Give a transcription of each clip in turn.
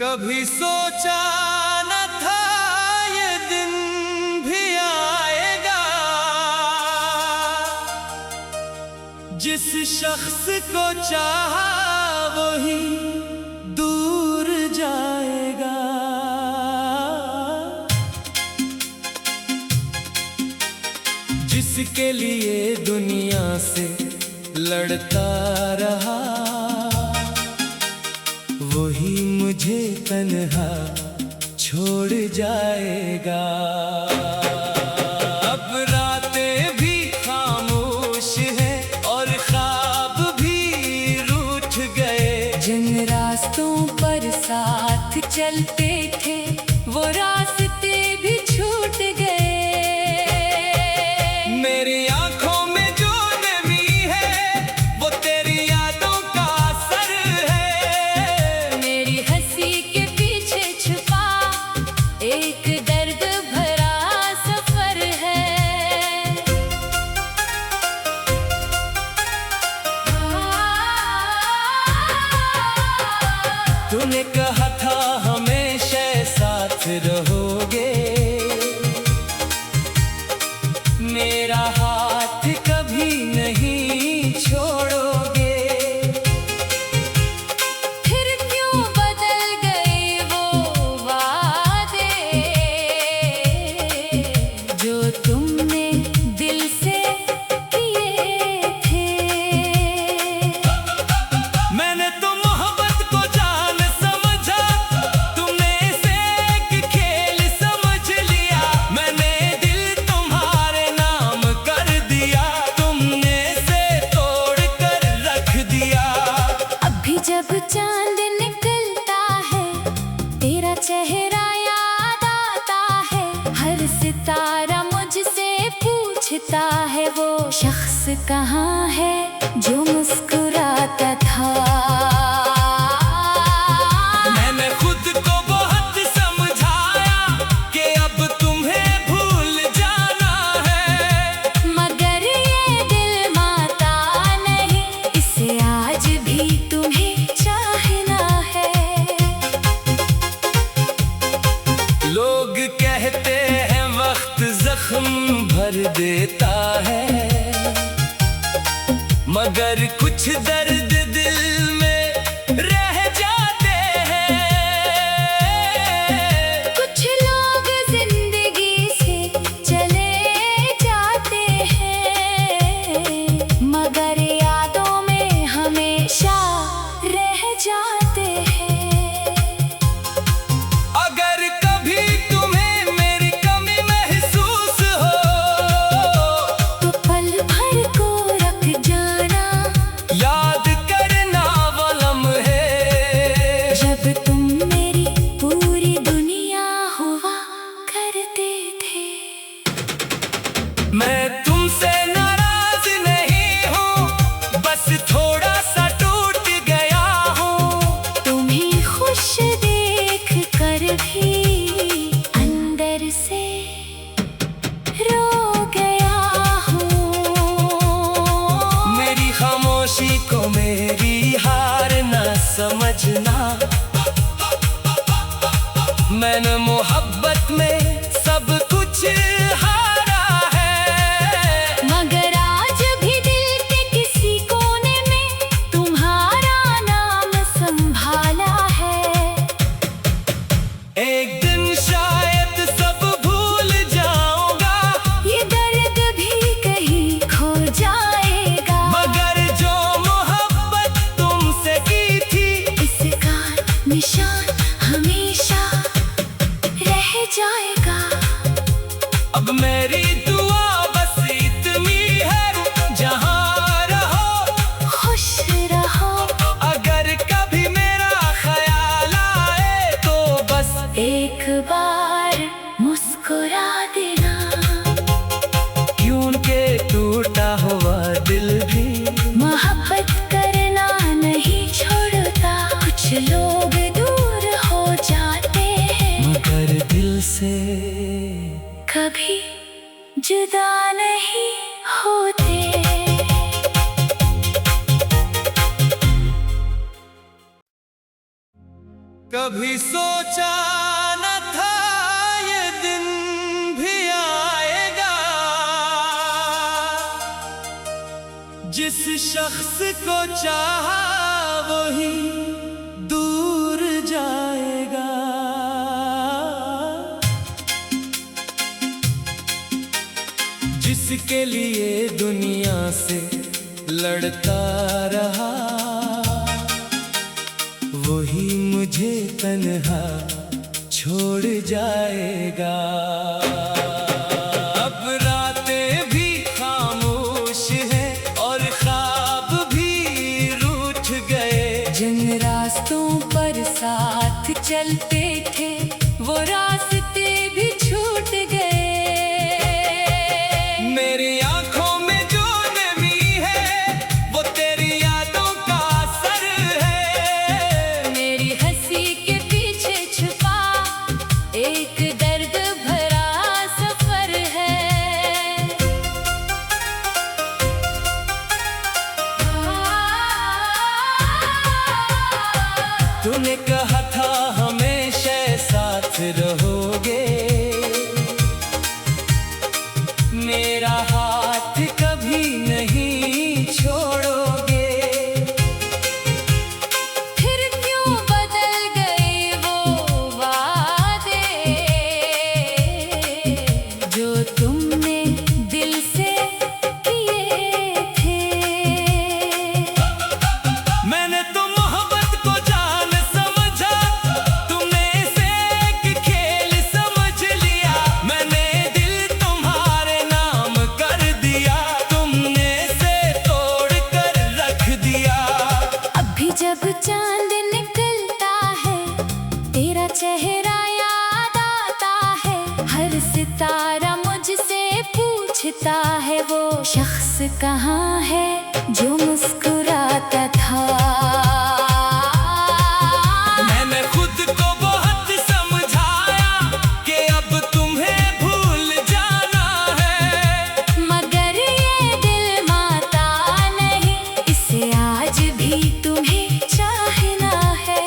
कभी सोचा न था ये दिन भी आएगा, जिस शख्स को चाहा वही दूर जाएगा। जिसके लिए दुनिया से लड़ता रहा, वही मुझे तन्हा छोड़ जाएगा। अब रातें भी खामोश हैं और ख्वाब भी रूठ गए। जिन रास्तों पर साथ चलते थे वो रास्ते भी छूट गए। मेरी आंखों में जो नमी है वो तेरी यादों का असर है। मेरी हंसी के पीछे छुपा एक दर्द भरा सफर है। तूने कहा था हमेशा साथ रहोगे, मेरा हाथ कभी नहीं छोड़ोगे। फिर क्यों बदल गए वो वादे जो तुमने दिल से किए थे। मैंने तो मोहब्बत को जान समझा, तुमने इसे एक खेल समझ लिया। मैंने दिल तुम्हारे नाम कर दिया, तुमने इसे तोड़ कर रख दिया। अभी जब चांद निकलता है तेरा चेहरा याद आता है। हर सितारा मुझसे पूछता है वो शख्स कहाँ है जो मुस्कुराता था। मैंने खुद को बहुत समझाया कि अब तुम्हें भूल जाना है, मगर ये दिल मानता नहीं, इसे आज भी तुम्हें चाहना है। लोग कहते हैं वक्त जख्म भर देता है, मगर कुछ दर्द दिल में रह जाते हैं। कुछ लोग जिंदगी से चले जाते हैं, मगर यादों में हमेशा रह जाते हैं। अगर कभी तुम्हें मेरी कमी महसूस हो, तो पल भर को रख जाना, याद करना वो लम्हे जब तुम मेरी पूरी दुनिया हुआ करते थे। मैं तुमसे नाराज नहीं हूँ, बस थोड़ा सा टूट गया हूँ। तुम्हें खुश देख कर भी अंदर से रो गया हूँ। मेरी खामोशी को मेरी हार न समझना, मैंने मोहब्बत में सब कुछ हारा है। मगर आज भी दिल के किसी कोने में तुम्हारा नाम संभाला है। एक दिन शायद सब भूल जाऊंगा, ये दर्द भी कहीं खो जाएगा, मगर जो मोहब्बत तुमसे की थी इसका निशान हमेशा रह जाएगा। अब मेरी दुआ बस इतनी है, जहाँ रहो खुश रहो, अगर कभी मेरा ख्याल आए तो बस एक बार मुस्कुरा देना। क्यों के टूटा हुआ दिल भी मोहब्बत करना नहीं छोड़ता, कुछ लोग दूर हो जाते हैं, मगर दिल से कभी जुदा नहीं होते। कभी सोचा न था ये दिन भी आएगा, जिस शख्स को चाहा वही दूर जाएगा। जिसके लिए दुनिया से लड़ता रहा, वही मुझे तन्हा छोड़ जाएगा। अब रातें भी खामोश हैं और ख्वाब भी रूठ गए। जिन रास्तों पर साथ चलते थे वो रास्ते भी छूट गए। मेरी आंखों में जो नमी है वो तेरी यादों का असर है। मेरी हंसी के पीछे छुपा एक दर्द भरा सफर है। तूने कहा था हमेशा साथ रहोगे, मेरा हाथ कभी नहीं छोड़ोगे। फिर क्यों बदल गए वो वादे जो तुमने दिल से किए थे। मैंने तो मोहब्बत को जान समझा, तुमने इसे एक खेल समझ लिया। मैंने दिल तुम्हारे नाम कर दिया, तुमने इसे तोड़ कर रख दिया। अभी जब चांद निकलता है तेरा चेहरा याद आता है। हर सितारा मुझसे पूछता है वो शख्स कहाँ है जो मुस्कुराता था। मैंने खुद को बहुत समझाया कि अब तुम्हें भूल जाना है, मगर ये दिल मानता नहीं, इसे आज भी तुम्हें चाहना है।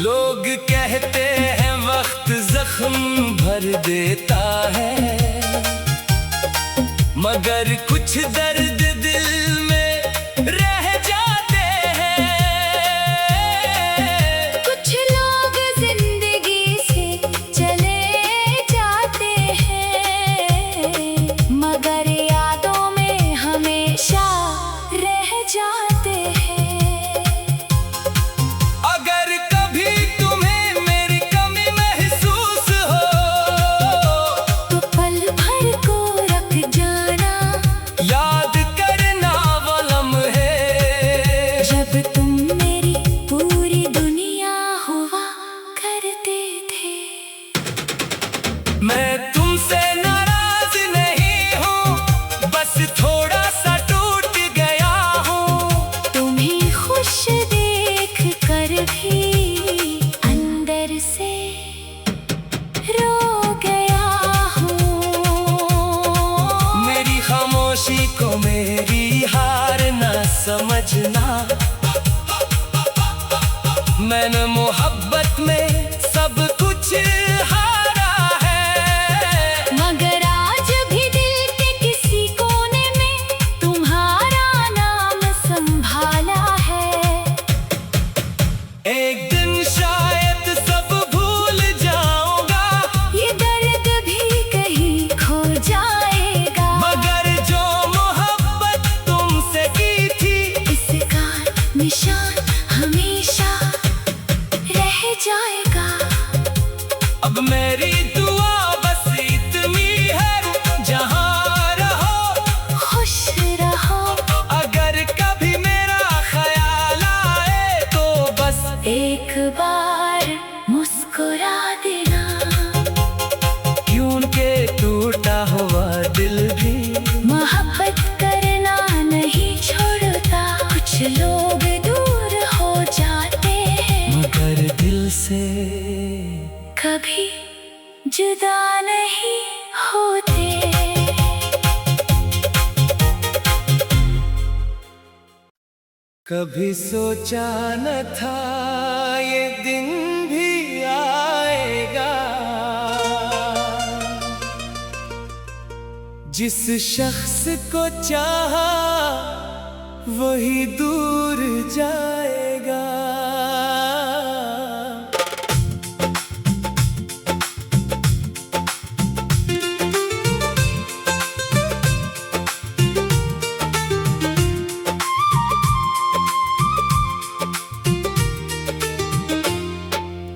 लोग कहते हैं वक्त जख्म भर देता है, मगर कुछ दर्द दिल में रह जाते हैं। कुछ लोग जिंदगी से चले जाते हैं, मगर यादों में हमेशा रह जाते हैं। अगर कभी तुम्हें मेरी कमी महसूस हो तो पल भर को रख जाना, याद करना वो लम्हे जब तुम मेरी पूरी दुनिया हुआ करते थे। मैं तुमसे नाराज नहीं हूँ, बस थोड़ा सा टूट गया हूँ। तुम्हें खुश देख कर भी अंदर से रो गया हूँ। मेरी खामोशी को मेरी हार न समझना, मैंने मोहब्बत में सब कुछ हारा है। मगर आज भी दिल के किसी कोने में तुम्हारा नाम संभाला है। एक दिन शायद सब भूल जाऊंगा, ये दर्द भी कहीं खो जाएगा, मगर जो मोहब्बत तुमसे की थी इसका निशान हमेशा रह जाएगा। अब मेरी दुआ बस इतनी है, जहाँ रहो खुश रहो, अगर कभी मेरा ख्याल आए तो बस एक बार मुस्कुरा देना। क्यों के टूटा हुआ दिल भी मोहब्बत करना नहीं छोड़ता, कुछ लोग दूर हो जाते हैं, मगर दिल से कभी जुदा नहीं होते। कभी सोचा न था ये दिन भी आएगा, जिस शख्स को चाहा वही दूर जाएगा।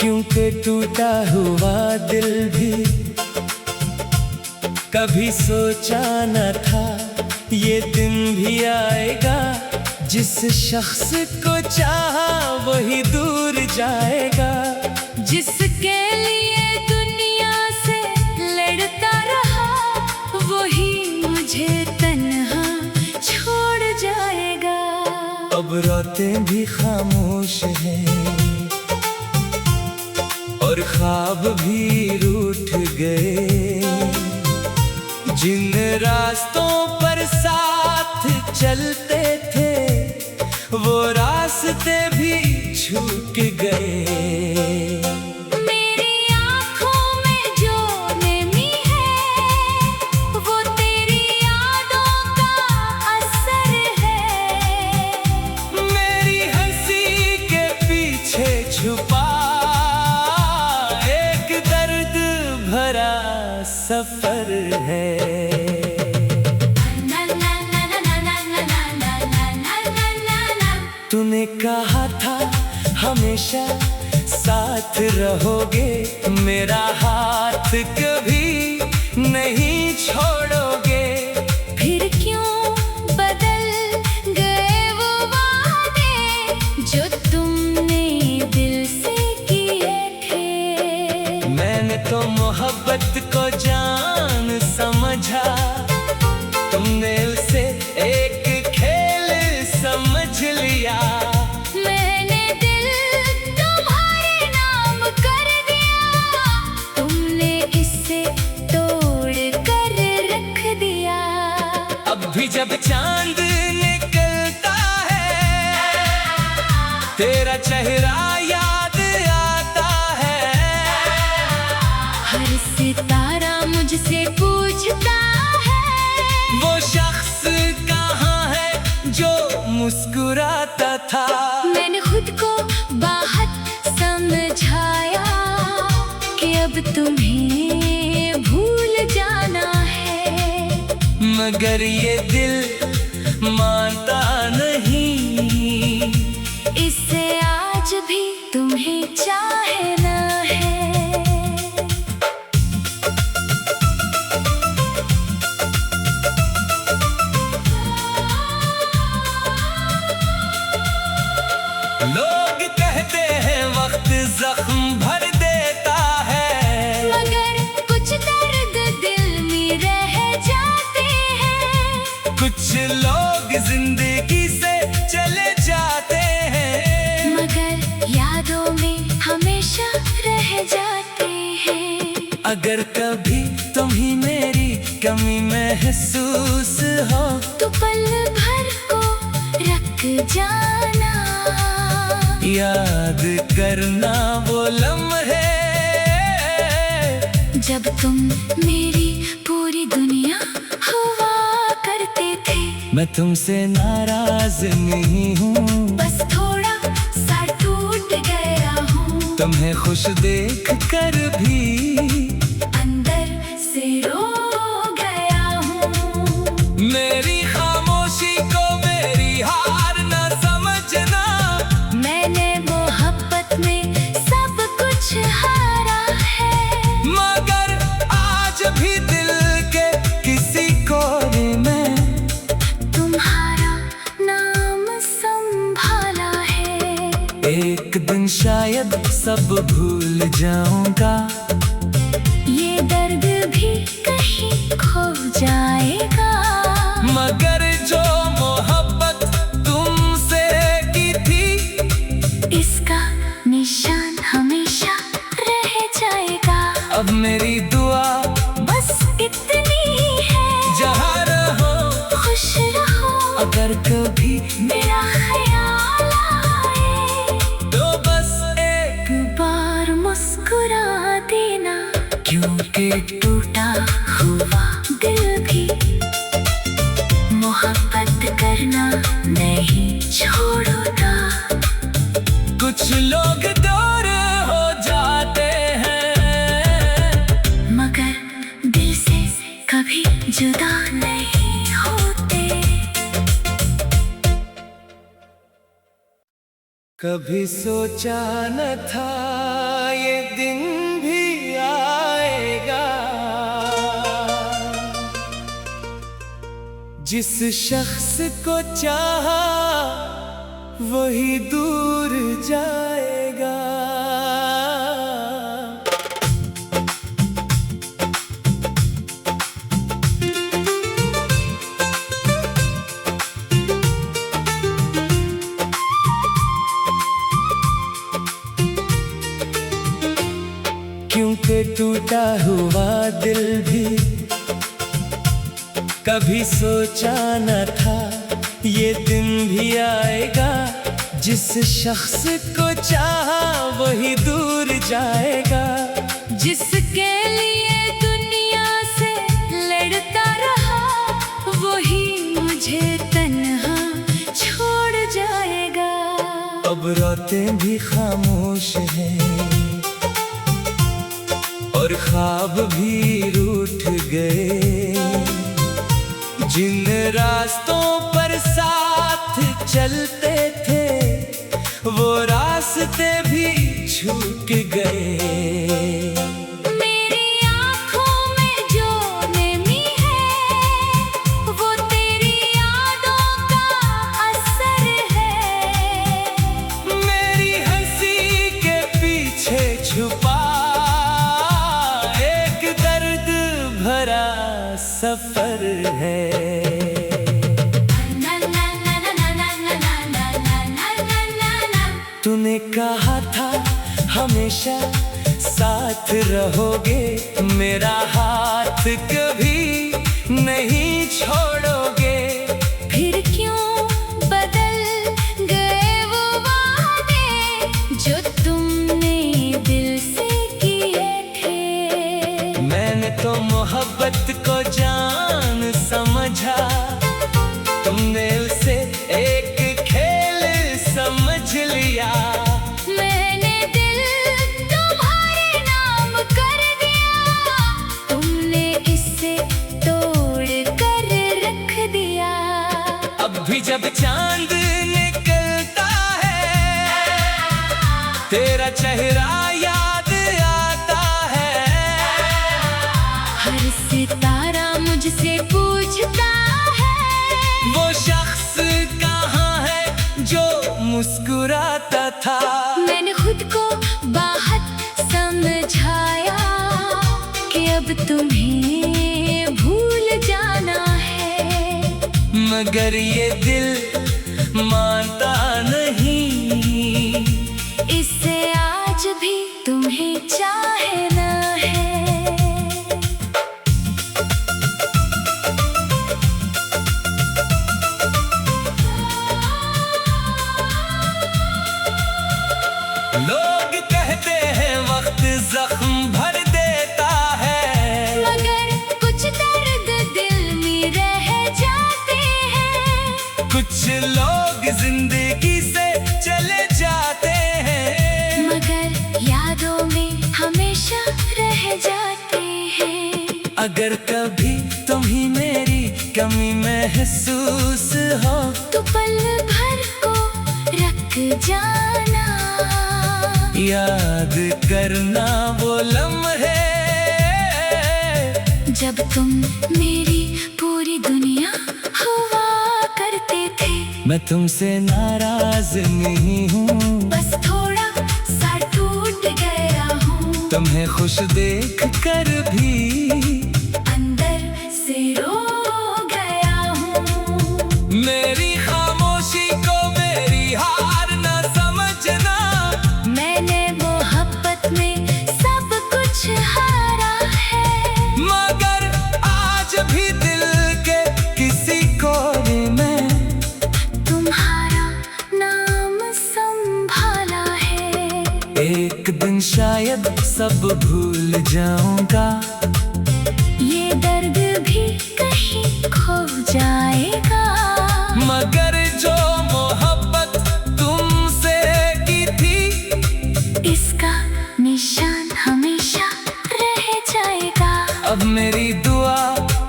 क्योंकि टूटा हुआ दिल भी कभी सोचा न था ये दिन भी आएगा, जिस शख्स को चाहा वही दूर जाएगा। जिसके लिए दुनिया से लड़ता रहा वही मुझे तन्हा छोड़ जाएगा। अब रातें भी खामोश हैं और ख्वाब भी रूठ गए, जिन रास्तों पर साथ चलते थे वो रास्ते भी झुक गए। मेरी आँखों में जो नमी है वो तेरी यादों का असर है। मेरी हंसी के पीछे छुपा एक दर्द भरा सफर है। तूने कहा था हमेशा साथ रहोगे, मेरा हाथ कभी नहीं छोड़ोगे। फिर क्यों बदल गए वो वादे जो तुमने दिल से किए थे। मैंने तो मोहब्बत को जान समझा, तुमने उसे एक खेल समझ लिया। मैंने दिल तुम्हारे नाम कर दिया, तुमने इसे तोड़ कर रख दिया। अब भी जब चांद निकलता है तेरा चेहरा याद आता है। हर सितारा मुझसे पूछता है वो शख्स कहाँ है जो मुस्कुराता था। मैंने खुद को बाहर समझाया कि अब तुम्हें भूल जाना है, मगर ये दिल मानता नहीं, इससे आज भी तुम्हें चाहना है। लोग कहते हैं वक्त जख्म भर देता है, मगर कुछ दर्द दिल में रह जाते हैं। कुछ लोग जिंदगी से चले जाते हैं, मगर यादों में हमेशा रह जाते हैं। अगर कभी तुम्हें मेरी कमी महसूस हो तो पल भर को रख जाना, याद करना वो लम्हे जब तुम मेरी पूरी दुनिया हुआ करते थे। मैं तुमसे नाराज नहीं हूँ, बस थोड़ा सा टूट गया हूँ, तुम्हें खुश देख कर भी अंदर से रो गया हूँ। मेरी खामोशी को मेरी हार न समझना, मैंने मोहब्बत में सब कुछ हारा है, मगर आज भी दिल के किसी कोने में तुम्हारा नाम संभाला है। एक दिन शायद सब भूल जाऊंगा, ये दर्द भी कहीं खो जाएगा, मगर जो मोहब्बत तुमसे की थी इसका निशान हमेशा रह जाएगा। अब मेरी दुआ बस इतनी है, जहाँ रहो खुश रहो। अगर कभी मेरा ख्याल कभी सोचा न था ये दिन भी आएगा, जिस शख्स को चाहा वही दूर जाएगा। क्योंकि टूटा हुआ दिल भी कभी सोचा न था ये दिन भी आएगा, जिस शख्स को चाहा वही दूर जाएगा। जिसके लिए दुनिया से लड़ता रहा वही मुझे तन्हा छोड़ जाएगा। अब रातें भी खामोश हैं और ख्वाब भी रूठ गए, जिन रास्तों पर साथ चलते थे वो रास्ते भी छूट गए। मेरी आँखों में जो नमी है वो तेरी यादों का असर है। मेरी हंसी के पीछे छुपा एक दर्द भरा सफर है। तूने कहा था हमेशा साथ रहोगे, मेरा हाथ कभी नहीं छोड़ोगे। फिर क्यों बदल गए वो वादे जो तुमने दिल से किए थे। मैंने तो मोहब्बत को जान समझा, तुमने उसे एक खेल समझ लिया। मैंने दिल तुम्हारे नाम कर दिया, तुमने इसे तोड़ कर रख दिया। अब भी जब चांद निकलता है तेरा चेहरा याद आता है। हर सितारा मुझसे पूछता है वो शख्स कहाँ है जो मुस्कुराता था। मैंने खुद को बाहर समझाया कि अब तुम्हें भूल जाना है, मगर ये दिल मानता नहीं, इससे आज भी तुम्हें चाहना है। लोग कहते हैं वक्त जख्म भर देता है, मगर कुछ दर्द दिल में रह जाते हैं। कुछ लोग जिंदगी से चले जाते हैं, मगर यादों में हमेशा रह जाते हैं। अगर कभी तुम्ही मेरी कमी महसूस हो तो पल भर को रख जाना, याद करना वो लम्हे जब तुम मेरी पूरी दुनिया हुआ करते थे। मैं तुमसे नाराज नहीं हूँ, बस थोड़ा सा टूट गया हूँ, तुम्हें खुश देख कर भी अंदर से रो गया हूँ। मेरी खामोशी को मेरी हार न समझना, मैंने मोहब्बत में सब कुछ हारा है, मगर आज भी दिल के किसी कोने में तुम्हारा नाम संभाला है। एक दिन शायद सब भूल जाऊंगा, ये दर्द भी कहीं खो जाएगा, मगर जो मोहब्बत तुमसे की थी इसका निशान हमेशा रह जाएगा। अब मेरी दुआ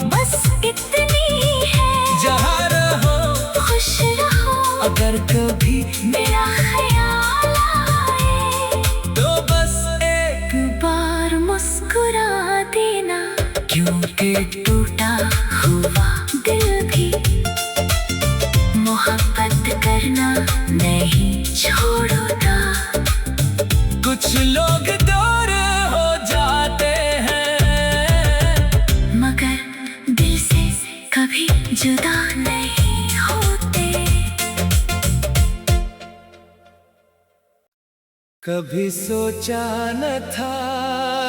बस इतनी है, जहाँ रहो खुश रहो। अगर कभी मेरा ख्याल छोड़ो ना। कुछ लोग दूर हो जाते हैं, मगर दिल से कभी जुदा नहीं होते। कभी सोचा न था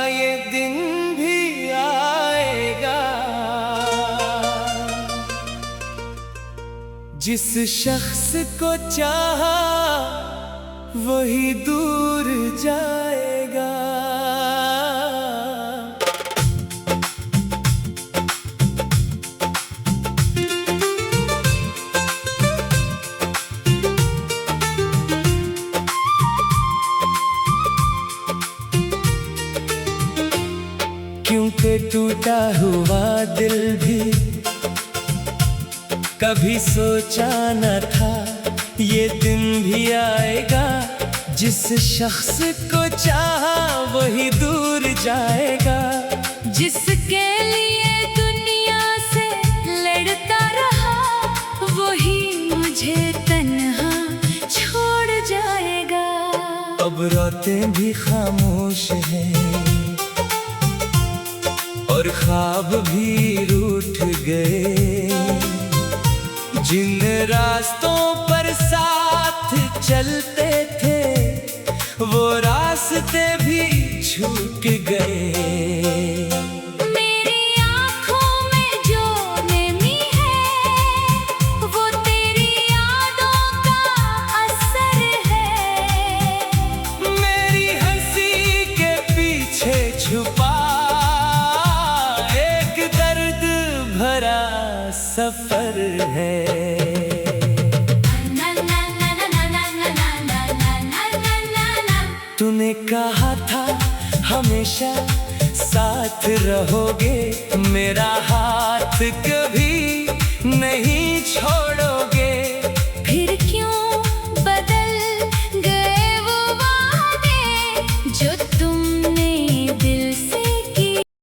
ये दिन भी आएगा, जिस शख्स को चाहा वही दूर जाएगा। क्योंकि टूटा हुआ दिल भी कभी सोचा न था ये दिन भी आएगा, जिस शख्स को चाहा वही दूर जाएगा। जिसके लिए दुनिया से लड़ता रहा वही मुझे तन्हा छोड़ जाएगा। अब रातें भी खामोश हैं और ख्वाब भी रूठ गए, जिन रास्तों पर साथ चलते थे वो रास्ते भी छूट गए। मेरी आँखों में जो नमी है वो तेरी यादों का असर है। मेरी हंसी के पीछे छुपा एक दर्द भरा सफर है। तूने कहा था हमेशा साथ रहोगे, मेरा हाथ कभी नहीं छोड़ोगे। फिर क्यों बदल गए वो वादे जो तुम